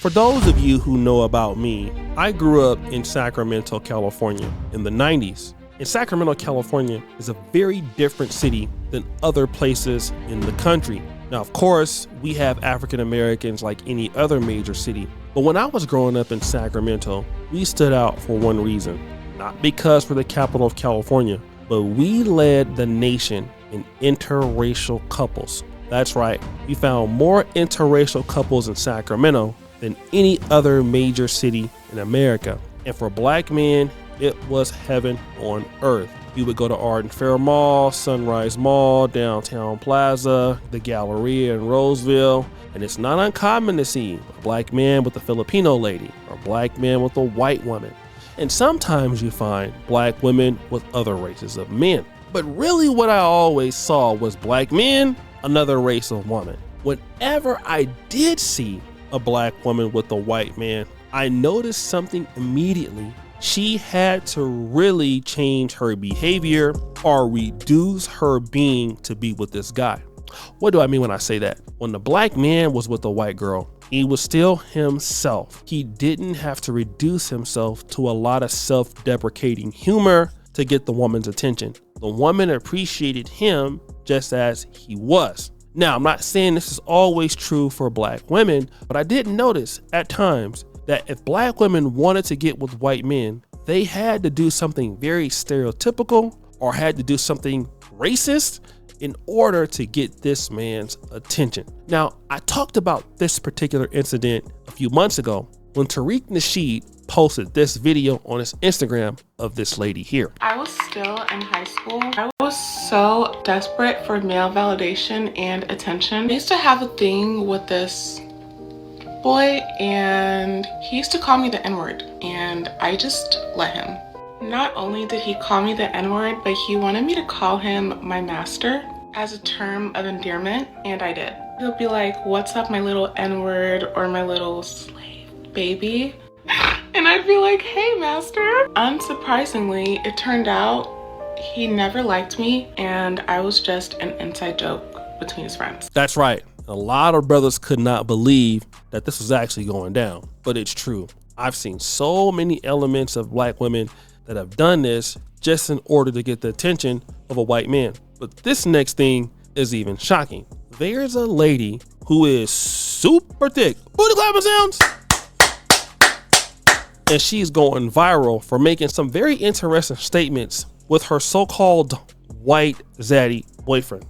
For those of you who know about me, I grew up in Sacramento, California in the 90s. And Sacramento, California is a very different city than other places in the country. Now, of course, we have African Americans like any other major city. But when I was growing up in Sacramento, we stood out for one reason. Not because we're the capital of California, but we led the nation in interracial couples. That's right, we found more interracial couples in Sacramento than any other major city in America. And for black men, it was heaven on earth. We would go to Arden Fair Mall, Sunrise Mall, Downtown Plaza, the Galleria in Roseville, and it's not uncommon to see a black man with a Filipino lady or a black man with a white woman. And sometimes you find black women with other races of men. But really what I always saw was black men, another race of woman. Whenever I did see a black woman with a white man, I noticed something immediately. She had to really change her behavior or reduce her being to be with this guy. What do I mean when I say that? When the black man was with the white girl, he was still himself. He didn't have to reduce himself to a lot of self-deprecating humor to get the woman's attention. The woman appreciated him just as he was. Now, I'm not saying this is always true for black women, but I did notice at times that if black women wanted to get with white men, they had to do something very stereotypical or had to do something racist in order to get this man's attention. Now, I talked about this particular incident a few months ago when Tariq Nasheed posted this video on his Instagram of this lady here. I was still in high school. I was so desperate for male validation and attention. I used to have a thing with this boy and he used to call me the N-word and I just let him. Not only did he call me the N-word, but he wanted me to call him my master as a term of endearment, and I did. He'll be like, "What's up, my little N-word," or "my little slave baby," and I'd be like, "Hey, master." Unsurprisingly, it turned out he never liked me and I was just an inside joke between his friends. That's right. A lot of brothers could not believe that this was actually going down, but it's true. I've seen so many elements of black women that have done this just in order to get the attention of a white man. But this next thing is even shocking. There's a lady who is super thick. Booty clapping sounds. And she's going viral for making some very interesting statements with her so-called white zaddy boyfriend.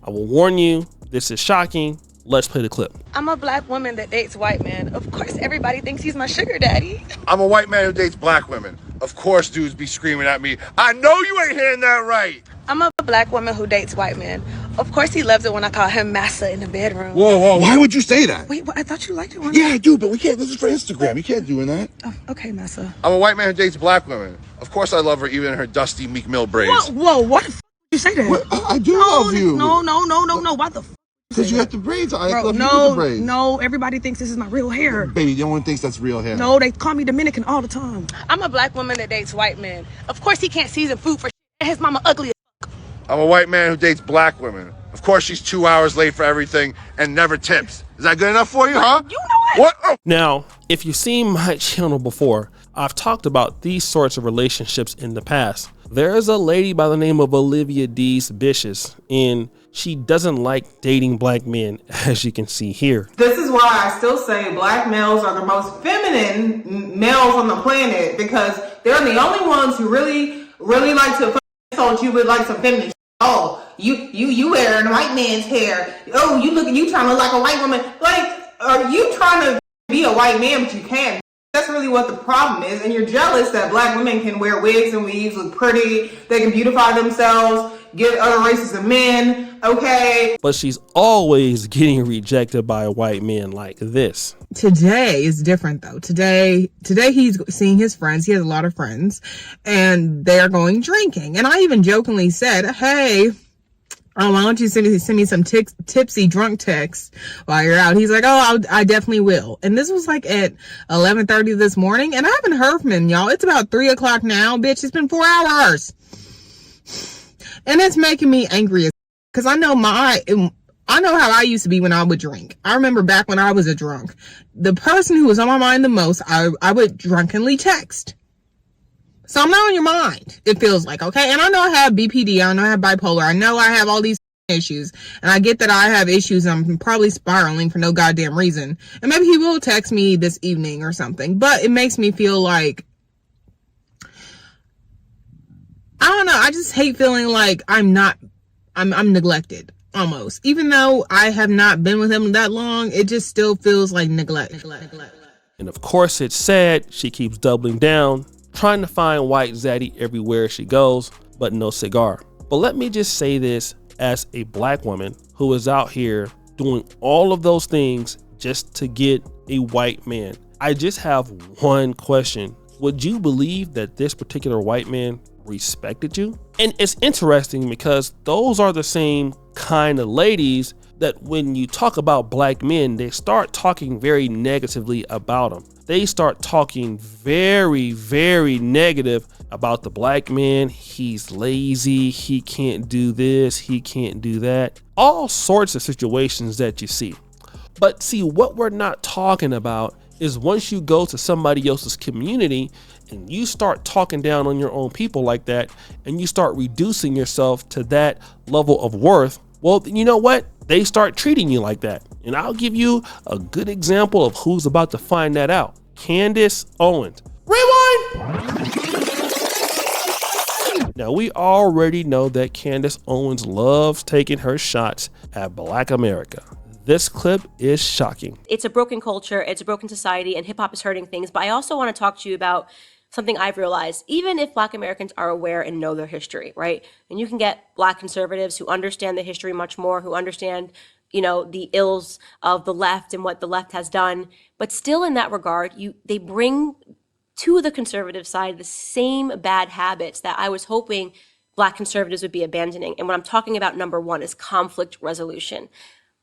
I will warn you, this is shocking. Let's play the clip. I'm a black woman that dates white men. Of course, everybody thinks he's my sugar daddy. I'm a white man who dates black women. Of course, dudes be screaming at me, "I know you ain't hearing that right." I'm a black woman who dates white men. Of course, he loves it when I call him massa in the bedroom. Whoa, why would you say that? Wait, I thought you liked it when Yeah, I do, but we can't. This is for Instagram. You can't do that. Oh, okay, massa. I'm a white man who dates black women. Of course, I love her even in her dusty Meek Mill braids. Whoa, what the f*** did you say that? What? I do love you. No, why the f***? Because you got the braids. I love you with the braids. No, everybody thinks this is my real hair. Baby, no one thinks that's real hair. No, they call me Dominican all the time. I'm a black woman that dates white men. Of course, he can't season food for shit. And his mama ugly as f***. I'm a white man who dates black women. Of course, she's 2 hours late for everything and never tips. Is that good enough for you, huh? You know it. What? Oh. Now, if you've seen my channel before, I've talked about these sorts of relationships in the past. There is a lady by the name of Olivia Dees Bishes, and she doesn't like dating black men, as you can see here. This is why I still say black males are the most feminine males on the planet, because they're the only ones who really like to insult you with like some feminine shit. Oh, you wearing a white man's hair. Oh, you trying to look like a white woman. Like, are you trying to be a white man, but you can't? That's really what the problem is. And you're jealous that black women can wear wigs and weaves, look pretty, they can beautify themselves, get other races of men, okay? But she's always getting rejected by white men like this. Today is different though. Today he's seeing his friends. He has a lot of friends and they're going drinking. And I even jokingly said, "Hey, why don't you send me some tipsy drunk texts while you're out?" He's like, "Oh, I definitely will." And this was like at 11:30 this morning, and I haven't heard from him, y'all. It's about 3 o'clock now, bitch. It's been 4 hours, and it's making me angry because I know I know how I used to be when I would drink. I remember back when I was a drunk. The person who was on my mind the most, I would drunkenly text. So I'm not on your mind, it feels like, okay? And I know I have BPD, I know I have bipolar, I know I have all these issues, and I get that I have issues, and I'm probably spiraling for no goddamn reason. And maybe he will text me this evening or something, but it makes me feel like, I don't know, I just hate feeling like I'm neglected, almost. Even though I have not been with him that long, it just still feels like neglect. And of course, it's sad. She keeps doubling down, trying to find white Zaddy everywhere she goes, but no cigar. But let me just say this as a black woman who is out here doing all of those things just to get a white man. I just have one question. Would you believe that this particular white man respected you? And it's interesting because those are the same kind of ladies that when you talk about black men, they start talking very negatively about them. They start talking very, very negative about the black man. He's lazy, he can't do this, he can't do that. All sorts of situations that you see. But see, what we're not talking about is once you go to somebody else's community and you start talking down on your own people like that, and you start reducing yourself to that level of worth, well, you know what? They start treating you like that. And I'll give you a good example of who's about to find that out. Candace Owens. Rewind! Now, we already know that Candace Owens loves taking her shots at Black America. This clip is shocking. It's a broken culture, it's a broken society, and hip hop is hurting things. But I also want to talk to you about something I've realized, even if Black Americans are aware and know their history, right? And you can get Black conservatives who understand the history much more, who understand, the ills of the left and what the left has done. But still in that regard, they bring to the conservative side the same bad habits that I was hoping Black conservatives would be abandoning. And what I'm talking about, number one, is conflict resolution.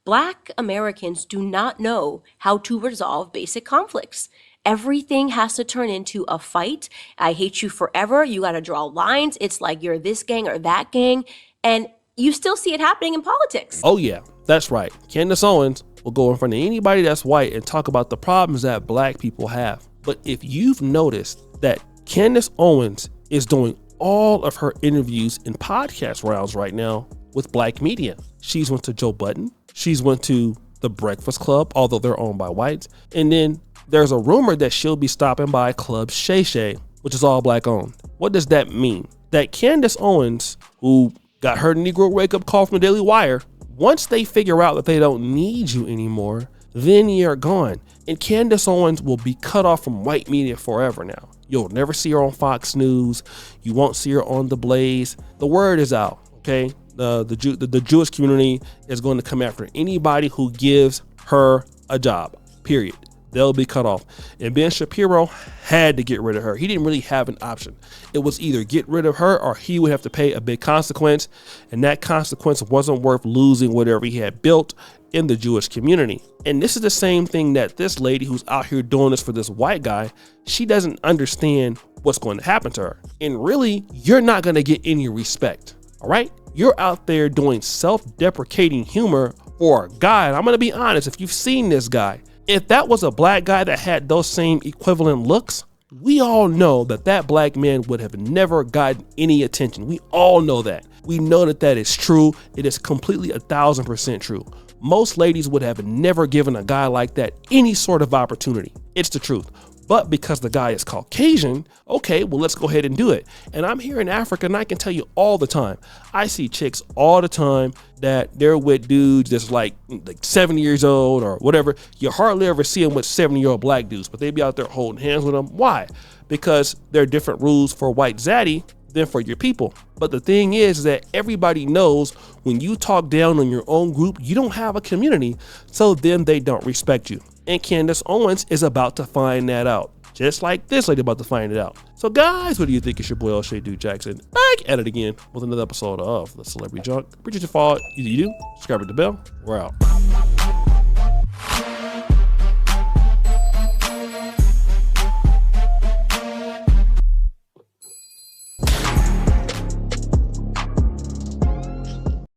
Black Americans do not know how to resolve basic conflicts. Everything has to turn into a fight. I hate you forever. You got to draw lines. It's like you're this gang or that gang. And you still see it happening in politics. Oh yeah, that's right. Candace Owens will go in front of anybody that's white and talk about the problems that black people have. But if you've noticed that Candace Owens is doing all of her interviews in podcast rounds right now with black media. She's went to Joe Budden. She's went to The Breakfast Club, although they're owned by whites. And then there's a rumor that she'll be stopping by Club Shay Shay, which is all black owned. What does that mean? That Candace Owens, who got her Negro wake-up call from the Daily Wire, once they figure out that they don't need you anymore, then you're gone. And Candace Owens will be cut off from white media forever now. You'll never see her on Fox News. You won't see her on The Blaze. The word is out, okay? The Jewish community is going to come after anybody who gives her a job, period. They'll be cut off. And Ben Shapiro had to get rid of her. He didn't really have an option. It was either get rid of her or he would have to pay a big consequence. And that consequence wasn't worth losing whatever he had built in the Jewish community. And this is the same thing that this lady who's out here doing this for this white guy, she doesn't understand what's going to happen to her. And really, you're not going to get any respect. All right? You're out there doing self-deprecating humor for a guy. And I'm going to be honest, if you've seen this guy, if that was a black guy that had those same equivalent looks, we all know that that black man would have never gotten any attention. We all know that. We know that that is true. It is completely 1,000% true. Most ladies would have never given a guy like that any sort of opportunity. It's the truth. But because the guy is Caucasian, okay, well, let's go ahead and do it. And I'm here in Africa, and I can tell you all the time, I see chicks all the time that they're with dudes that's like 70 years old or whatever. You hardly ever see them with 70-year-old black dudes, but they be out there holding hands with them. Why? Because there are different rules for white Zaddy than for your people. But the thing is that everybody knows when you talk down on your own group, you don't have a community, so then they don't respect you. And Candace Owens is about to find that out, just like this lady about to find it out. So guys, what do you think? It's your boy O'Shea Dude Jackson back at it again with another episode of The Celebrity Junk. Appreciate your follow. Either you do, subscribe to the bell. We're out.